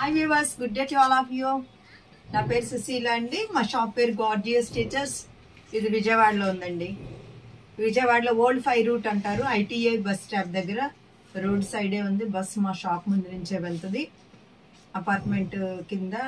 Hi viewers, good day to all of you. నా పేరు సుశీల అండి. మా షాప్ పేరు గార్జియస్ టీచర్స్. ఇది విజయవాడలో ఉందండి. విజయవాడలో ఓల్డ్ 5 రూట్ అంటారు. ఐటీఐ బస్ స్టాప్ దగ్గర రోడ్ సైడే ఉంది. బస్ మా షాప్ ముందు నుంచే వెళ్తుంది. అపార్ట్మెంట్ కింద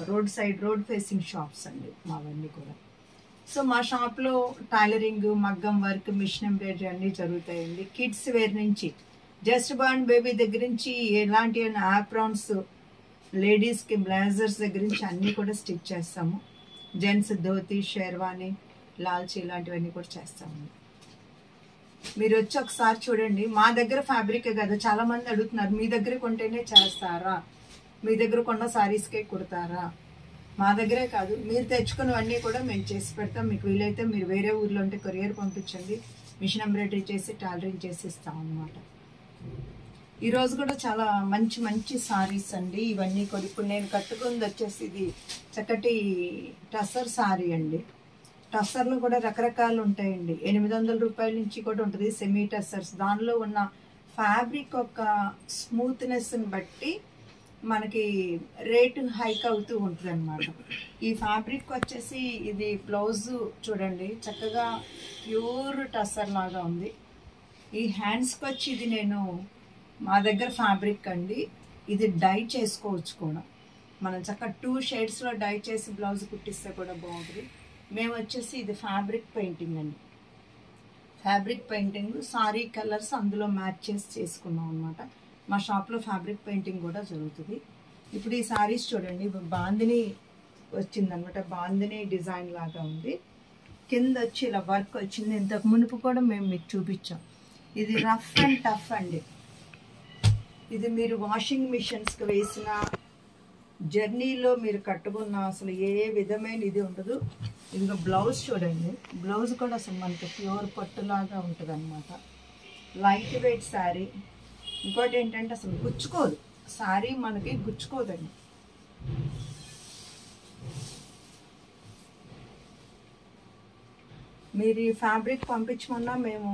road side road facing shops అండి మావన్నీ కూడా. సో మా షాప్లో టైలరింగ్, మగ్గం వర్క్, మిషన్ ఎంబ్రాయిడరీ అన్నీ జరుగుతాయండి. కిడ్స్ వేర్ నుంచి జస్ట్ బార్న్ బేబీ దగ్గర నుంచి ఎలాంటి ఆప్రాన్స్, లేడీస్కి బ్లేజర్స్ దగ్గర నుంచి అన్నీ కూడా స్టిచ్ చేస్తాము. జెంట్స్ ధోతి, షేర్వాణి, లాల్చీ ఇలాంటివన్నీ కూడా చేస్తాము. మీరు వచ్చి ఒకసారి చూడండి. మా దగ్గర ఫ్యాబ్రికే కదా, చాలా మంది అడుగుతున్నారు మీ దగ్గర కొంటేనే చేస్తారా, మీ దగ్గర కొన్న సారీస్కే కుడతారా. మా దగ్గరే కాదు, మీరు తెచ్చుకున్నవన్నీ కూడా మేము చేసి పెడతాం. మీకు వీలైతే మీరు వేరే ఊర్లో ఉంటే కొరియర్ పంపించండి, మిషన్ ఎంబ్రాయిడరీ చేసి టైలరింగ్ చేసి ఇస్తాం అన్నమాట. ఈరోజు కూడా చాలా మంచి మంచి సారీస్ అండి. ఇవన్నీ కూడా ఇప్పుడు నేను కట్టుకుంది వచ్చేసి ఇది చక్కటి టసర్ సారీ అండి. టసర్లు కూడా రకరకాలు ఉంటాయండి. 800 రూపాయల నుంచి కూడా ఉంటుంది సెమీ టసర్స్. దానిలో ఉన్న ఫ్యాబ్రిక్ యొక్క స్మూత్నెస్ని బట్టి మనకి రేటు హైక్ అవుతూ ఉంటుంది అనమాట. ఈ ఫ్యాబ్రిక్ వచ్చేసి ఇది బ్లౌజు చూడండి, చక్కగా ప్యూర్ టసర్ లాగా ఉంది. ఈ హ్యాండ్స్కి వచ్చి ఇది నేను మా దగ్గర ఫ్యాబ్రిక్ అండి. ఇది డై చేసుకోవచ్చు కూడా. మనం చక్కగా 2 షేడ్స్లో డై చేసి బ్లౌజ్ కుట్టిస్తే కూడా బాగుంటుంది. మేము వచ్చేసి ఇది ఫ్యాబ్రిక్ పెయింటింగ్ అండి. ఫ్యాబ్రిక్ పెయింటింగ్ సారీ కలర్స్ అందులో మ్యాచ్ చేసి చేసుకున్నాం అనమాట. మా షాప్లో ఫ్యాబ్రిక్ పెయింటింగ్ కూడా జరుగుతుంది. ఇప్పుడు ఈ సారీస్ చూడండి, బాందిని వచ్చిందనమాట. బాందిని డిజైన్ లాగా ఉంది. కింద వచ్చి ఇలా వర్క్ వచ్చింది. ఇంతకు మునుపు కూడా మేము మీకు చూపించాం. ఇది రఫ్ అండ్ టఫ్ అండి. ఇది మీరు వాషింగ్ మిషన్స్కి వేసిన, జర్నీలో మీరు కట్టుకున్న అసలు ఏ విధమైన ఇది ఉండదు. ఇదిగో బ్లౌజ్ చూడండి. బ్లౌజ్ కూడా అసలు మనకి ప్యూర్ పట్టులాగా ఉంటుంది అనమాట. Light weight sari. ఇంకోటి ఏంటంటే అసలు గుచ్చుకోదు శారీ, మనకి గుచ్చుకోదండి. మీరు ఈ ఫ్యాబ్రిక్ పంపించమన్నా మేము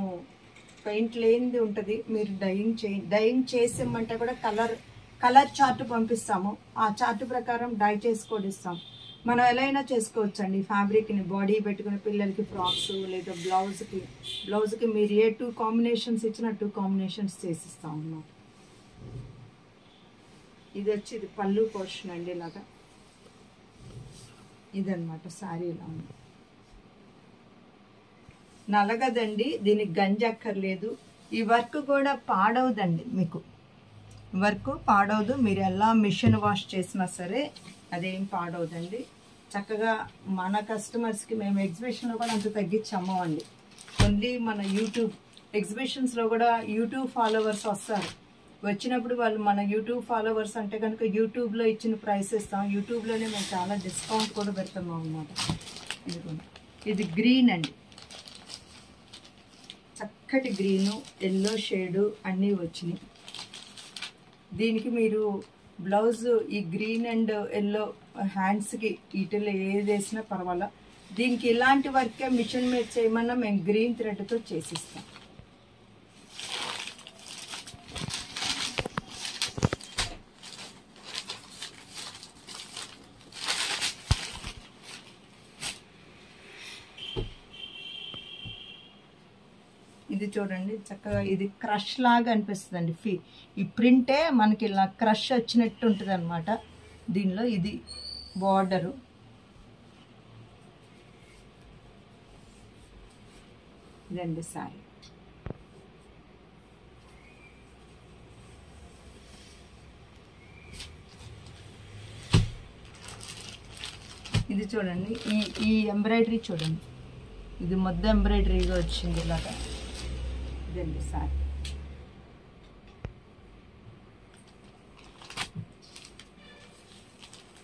పెయింట్ లేనిది ఉంటుంది, మీరు డైయింగ్ చేసేమంటే కూడా కలర్ చార్ట్ పంపిస్తాము. ఆ చార్ట్ ప్రకారం డై చేసి కూడా ఇస్తాం. మనం ఎలా అయినా చేసుకోవచ్చు అండి. ఫ్యాబ్రిక్ని బాడీ పెట్టుకుని పిల్లలకి ఫ్రాక్స్ లేదా బ్లౌజ్కి మీరు ఏ 2 కాంబినేషన్స్ ఇచ్చినా 2 కాంబినేషన్స్ చేసిస్తాం అన్నమాట. ఇది వచ్చి ఇది పళ్ళు పోర్షన్ అండి. ఇలాగా ఇదన్నమాట శారీ ఇలా ఉంది. నలగదండి, దీనికి గంజి అక్కర్లేదు. ఈ వర్క్ కూడా పాడవదండి. మీకు వర్క్ పాడవదు. మీరు ఎలా మిషన్ వాష్ చేసినా సరే అదేం పాడవదండి. చక్కగా మన కస్టమర్స్కి మేము ఎగ్జిబిషన్లో కూడా అంత తగ్గించి అమ్మవండి. ఓన్లీ మన యూట్యూబ్ ఎగ్జిబిషన్స్లో కూడా యూట్యూబ్ ఫాలోవర్స్ వస్తారు. వచ్చినప్పుడు వాళ్ళు మన యూట్యూబ్ ఫాలోవర్స్ అంటే కనుక యూట్యూబ్లో ఇచ్చిన ప్రైస్ ఇస్తాం. యూట్యూబ్లోనే మేము చాలా డిస్కౌంట్ కూడా పెడతాము అన్నమాట. ఇది గ్రీన్ అండి, చక్కటి గ్రీను, ఎల్లో షేడు అన్నీ వచ్చినాయి. దీనికి మీరు బ్లౌజ్ ఈ గ్రీన్ అండ్ ఎల్లో హ్యాండ్స్కి వీటిలో ఏది వేసినా పర్వాలా. దీనికి ఇలాంటి వర్కే మిషన్ మీద చేయమన్నా మేము గ్రీన్ థ్రెడ్తో చేసిస్తాం. ఇది చూడండి చక్కగా, ఇది క్రష్ లాగా అనిపిస్తుందండి. ఈ ప్రింటే మనకి ఇలా క్రష్ వచ్చినట్టు ఉంటుంది అనమాట. దీనిలో ఇది బార్డరు. ఇదండి సారీ. ఇది చూడండి, ఈ ఎంబ్రాయిడరీ చూడండి. ఇది మొత్తం ఎంబ్రాయిడరీగా వచ్చింది ఇలాగా. ఇదండి సారీ.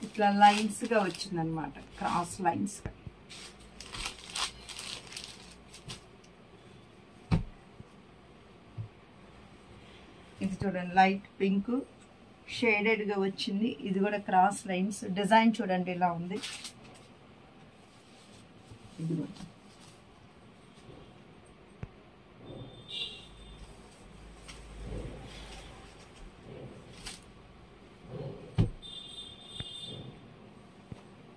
ఇట్లా లైన్స్గా వచ్చిందనమాట, క్రాస్ లైన్స్గా. ఇది చూడండి లైట్ పింక్ షేడెడ్గా వచ్చింది. ఇది కూడా క్రాస్ లైన్స్. డిజైన్ చూడండి ఇలా ఉంది. ఇది కూడా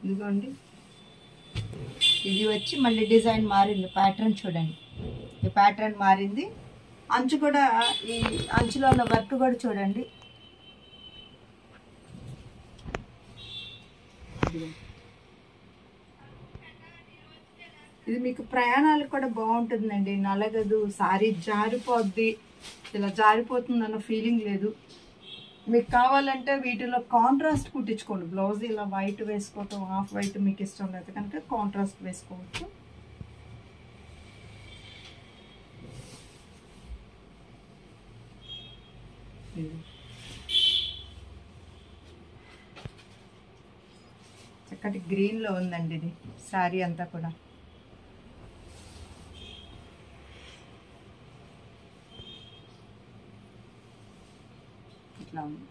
ఇదిగోండి, ఇది వచ్చి మళ్ళీ డిజైన్ మారింది, ప్యాటర్న్ చూడండి, ఈ ప్యాటర్న్ మారింది. అంచు కూడా, ఈ అంచులో ఉన్న వర్క్ కూడా చూడండి. ఇది మీకు ప్రయాణాలకు కూడా బాగుంటుందండి, నలగదు, సారీ జారిపోద్ది, ఇలా జారిపోతుందన్న ఫీలింగ్ లేదు. మీకు కావాలంటే వీటిలో కాంట్రాస్ట్ కుట్టించుకోండి. బ్లౌజ్ ఇలా వైట్ వేసుకోవటం, హాఫ్ వైట్ మీకు ఇష్టం లేదు కనుక కాంట్రాస్ట్ వేసుకోవచ్చు. చక్కటి గ్రీన్లో ఉందండి ఇది శారీ అంతా కూడా. ఇట్లా ఉంది.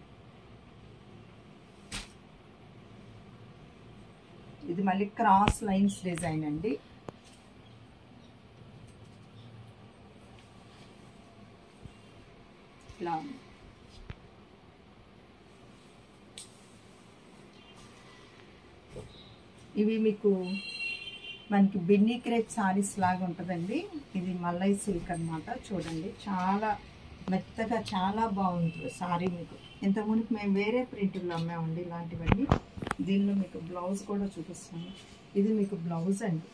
ఇది మళ్ళీ క్రాస్ లైన్స్ డిజైన్ అండి. ఇట్లా ఉంది. ఇవి మీకు మనకి బిన్నీ క్రేప్ సారీస్ లాగా ఉంటుందండి. ఇది మల్లై సిల్క్ అనమాట. చూడండి, చాలా మెత్తగా చాలా బాగుంటుంది సారీ. మీకు ఇంతకుముందు మేము వేరే ప్రింట్లో అమ్మామండి ఇలాంటివన్నీ. దీనిలో మీకు బ్లౌజ్ కూడా చూపిస్తాను. ఇది మీకు బ్లౌజ్ అండి.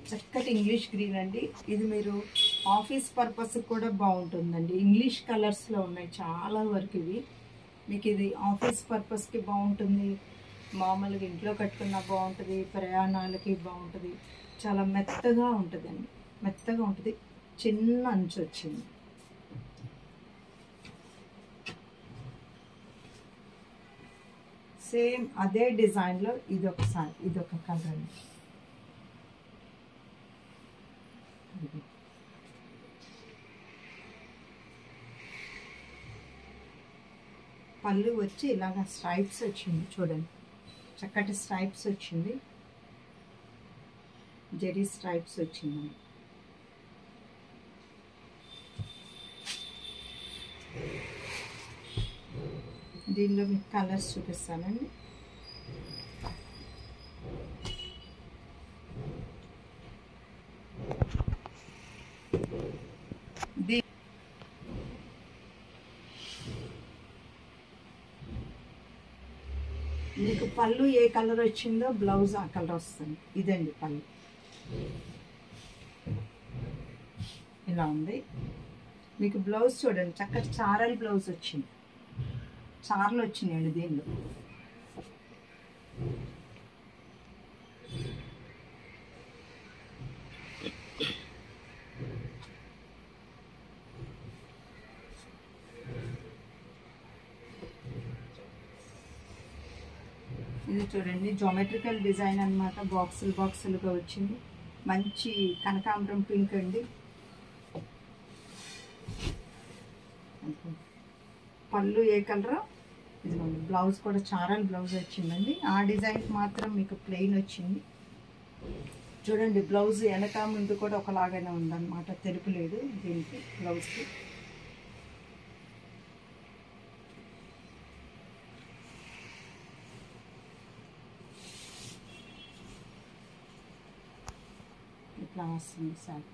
చక్కటి ఇంగ్లీష్ గ్రీన్ అండి. ఇది మీరు ఆఫీస్ పర్పస్ కూడా బాగుంటుందండి. ఇంగ్లీష్ కలర్స్లో ఉన్నాయి చాలా వరకు ఇవి. మీకు ఇది ఆఫీస్ పర్పస్కి బాగుంటుంది, మామూలుగా ఇంట్లో కట్టుకున్నా బాగుంటుంది, ప్రయాణాలకి బాగుంటుంది. చాలా మెత్తగా ఉంటుందండి, మెత్తగా ఉంటుంది. చిన్న అంచు వచ్చింది. సేమ్ అదే డిజైన్లో ఇదొక కలర్ అండి. పళ్ళు వచ్చి ఇలాగ స్ట్రైప్స్ వచ్చింది చూడండి, చక్కటి స్ట్రైప్స్ వచ్చింది, జెరీ స్ట్రైప్స్ వచ్చింది. దీనిలో మీకు కలర్స్ చూపిస్తానండి. మీకు పళ్ళు ఏ కలర్ వచ్చిందో బ్లౌజ్ ఆ కలర్ వస్తుంది. ఇదండి పళ్ళు, ఇలా ఉంది. మీకు బ్లౌజ్ చూడండి, చక్కటి చారల్ బ్లౌజ్ వచ్చింది, చారలు వచ్చినాయండి దీనిలో. ఇది చూడండి, జోమెట్రికల్ డిజైన్ అనమాట. బాక్సులుగా వచ్చింది. మంచి కనకాంబరం పింక్ అండి. పళ్ళు ఏ కలరో ఇదిగోండి. బ్లౌజ్ కూడా చారల్ బ్లౌజ్ వచ్చిందండి. ఆ డిజైన్ మాత్రం మీకు ప్లెయిన్ వచ్చింది. చూడండి, బ్లౌజ్ వెనక ముందు కూడా ఒకలాగానే ఉందన్నమాట, తెలుపు లేదు దీనికి బ్లౌజ్కి. ఇట్లా వస్తుంది సార్.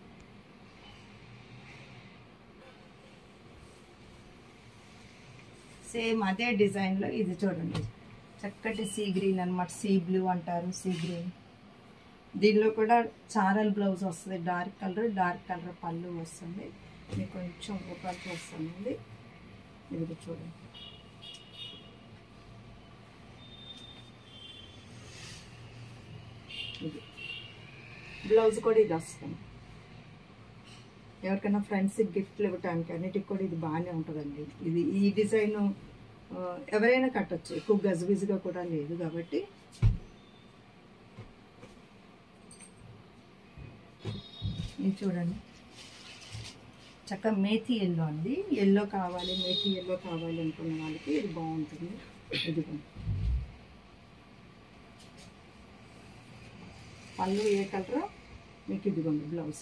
సేమ్ అదే డిజైన్లో ఇది చూడండి, చక్కటి సీ గ్రీన్ అనమాట. సీ బ్లూ అంటారు, సీ గ్రీన్. దీనిలో కూడా చారల్ బ్లౌజ్ వస్తుంది, డార్క్ కలర్ పళ్ళు వస్తుంది. మీకు కొంచెం వర్క్ వస్తుంది. ఇది చూడండి, ఇది బ్లౌజ్ కూడా ఇది వస్తుంది. ఎవరికైనా ఫ్రెండ్స్కి గిఫ్ట్లు ఇవ్వటానికి అన్నిటికి కూడా ఇది బాగానే ఉంటుందండి. ఇది ఈ డిజైన్ ఎవరైనా కట్టచ్చు, ఎక్కువ గజిబిజిగా కూడా లేదు కాబట్టి. ఇది చూడండి, చక్కగా మేథీ ఎల్లో అండి. ఎల్లో కావాలి, మేథీ ఎల్లో కావాలి అనుకున్న వాళ్ళకి ఇది బాగుంటుంది. ఇదిగోండి, పళ్ళు ఏ కలరో మీకు ఇదిగోండి బ్లౌజ్.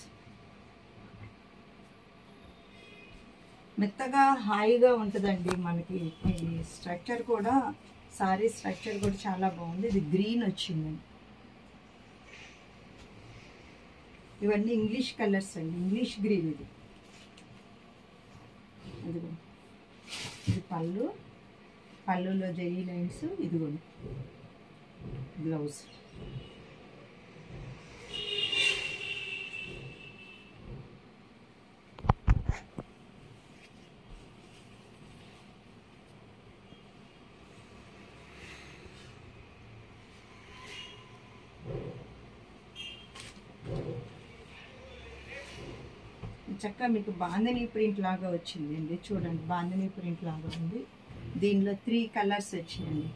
మెత్తగా హాయిగా ఉంటుందండి. మనకి ఈ స్ట్రక్చర్ కూడా, సారీ స్ట్రక్చర్ కూడా చాలా బాగుంది. ఇది గ్రీన్ వచ్చిందండి. ఇవన్నీ ఇంగ్లీష్ కలర్స్ అండి, ఇంగ్లీష్ గ్రీన్ ఇది. ఇదిగో ఇది పళ్ళు, పళ్ళులో జెరీ లైన్స్. ఇదిగో బ్లౌజ్. చక్కగా మీకు బాందిని ప్రింట్ లాగా వచ్చిందండి. చూడండి, బాందిని ప్రింట్ లాగా ఉంది. దీనిలో 3 కలర్స్ వచ్చినాయండి.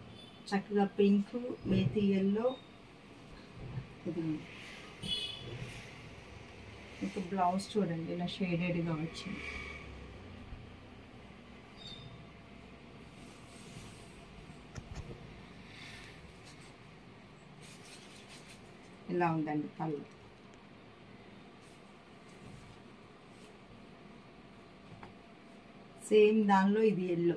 చక్కగా పింక్, మేతి ఎల్లో. ఇది మీకు బ్లౌజ్ చూడండి, ఇలా షేడెడ్గా వచ్చింది. ఇలా ఉందండి పళ్ళు. సేమ్ దానిలో ఇది ఎల్లో.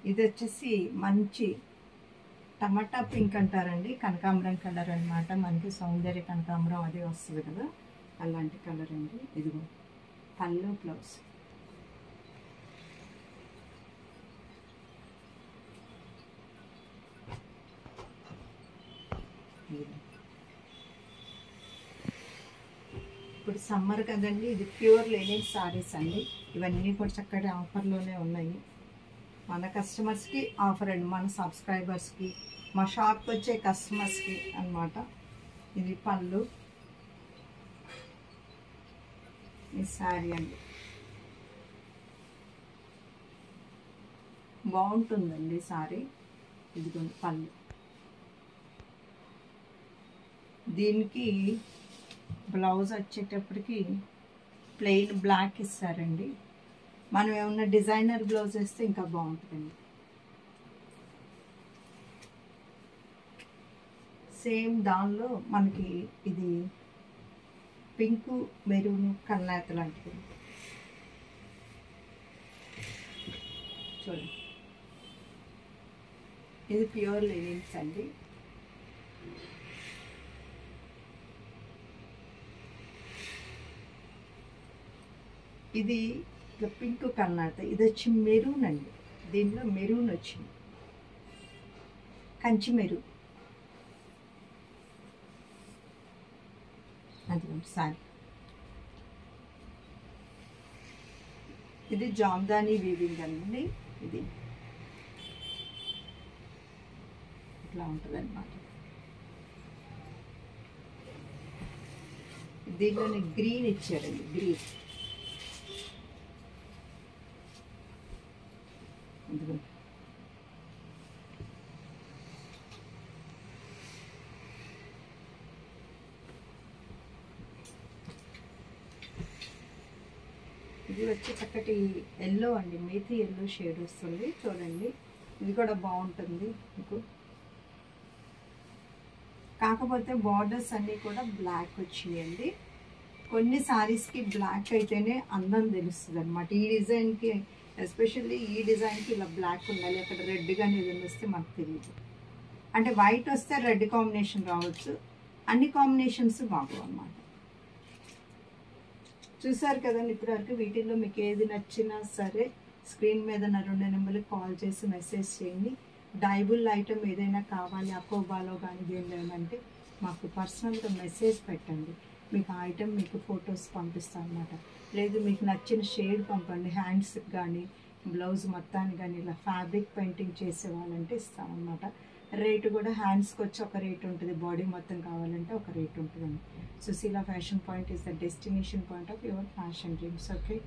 ఇది వచ్చేసి మంచి టమాటా పింక్ అంటారండి, కనకాంబరం కలర్ అనమాట. మనకి సౌందర్య కనకాంబరం అదే వస్తుంది కదా, అలాంటి కలర్ అండి. ఇదిగో పళ్ళు, బ్లౌజ్. ఇప్పుడు సమ్మర్ కదండి, ఇది ప్యూర్ లెనిన్ సారీస్ అండి. ఇవన్నీ కూడా చక్కటి ఆఫర్లోనే ఉన్నాయి. మన కస్టమర్స్కి ఆఫర్ అండి, మన సబ్స్క్రైబర్స్కి, మా షాప్కి వచ్చే కస్టమర్స్కి అన్నమాట. ఇది పళ్ళు, ఈ శారీ అండి. బాగుంటుందండి శారీ. ఇదిగోండి పళ్ళు. దీనికి బ్లౌజ్ వచ్చేటప్పటికి ప్లెయిన్ బ్లాక్ ఇస్తారండి. మనం ఏమన్నా డిజైనర్ బ్లౌజ్ వేస్తే ఇంకా బాగుంటుందండి. సేమ్ దానిలో మనకి ఇది పింక్, మెరూన్, కల్నేత లాంటిది. చూడండి, ఇది ప్యూర్ లెనిన్స్ అండి. ఇది పింక్ కల్నేత. ఇది వచ్చి మెరూన్ అండి. దీనిలో మెరూన్ వచ్చింది, కంచి మెరూన్. అదిగోండి సారీ. ఇది జామ్దాని వీవింగ్ అండి. ఇది ఇట్లా ఉంటుంది అన్నమాట. దీనిలోనే గ్రీన్ ఇచ్చారండి, గ్రీన్. ఇదిగో ఇది వచ్చి చక్కటి ఎల్లో అండి, మేతి ఎల్లో షేడ్ వస్తుంది. చూడండి, ఇది కూడా బాగుంటుంది మీకు. కాకపోతే బార్డర్స్ అన్నీ కూడా బ్లాక్ వచ్చినాయండి. కొన్ని సారీస్కి బ్లాక్ అయితేనే అందం తెలుస్తుంది అనమాట. ఈ డిజైన్కి, ఎస్పెషల్లీ ఈ డిజైన్కి ఇలా బ్లాక్ ఉండాలి. అక్కడ రెడ్ కానీ ఏదైనా వస్తే మనకు తెలియదు. అంటే వైట్ వస్తే రెడ్ కాంబినేషన్ రావచ్చు, అన్ని కాంబినేషన్స్ బాగు అన్నమాట. చూసారు కదండి ఇప్పటివరకు. వీటిల్లో మీకు ఏది నచ్చినా సరే స్క్రీన్ మీద నా 2 నెంబర్లకు కాల్ చేసి మెసేజ్ చేయండి. డైబుల్ ఐటమ్ ఏదైనా కావాలి, అకోబాలో కానీ దేనిలో అంటే మాకు పర్సనల్గా మెసేజ్ పెట్టండి. మీకు ఆ ఐటమ్ మీకు ఫొటోస్ పంపిస్తాను అనమాట. లేదు మీకు నచ్చిన షేడ్ పంపండి. హ్యాండ్స్కి కానీ బ్లౌజ్ మొత్తానికి కానీ ఇలా ఫ్యాబ్రిక్ పెయింటింగ్ చేసే వాళ్ళంటే ఇస్తామన్నమాట. రేటు కూడా హ్యాండ్స్కి వచ్చి ఒక రేట్ ఉంటుంది, బాడీ మొత్తం కావాలంటే ఒక రేట్ ఉంటుందండి. Sushila fashion point is the destination point of your fashion dreams. Okay.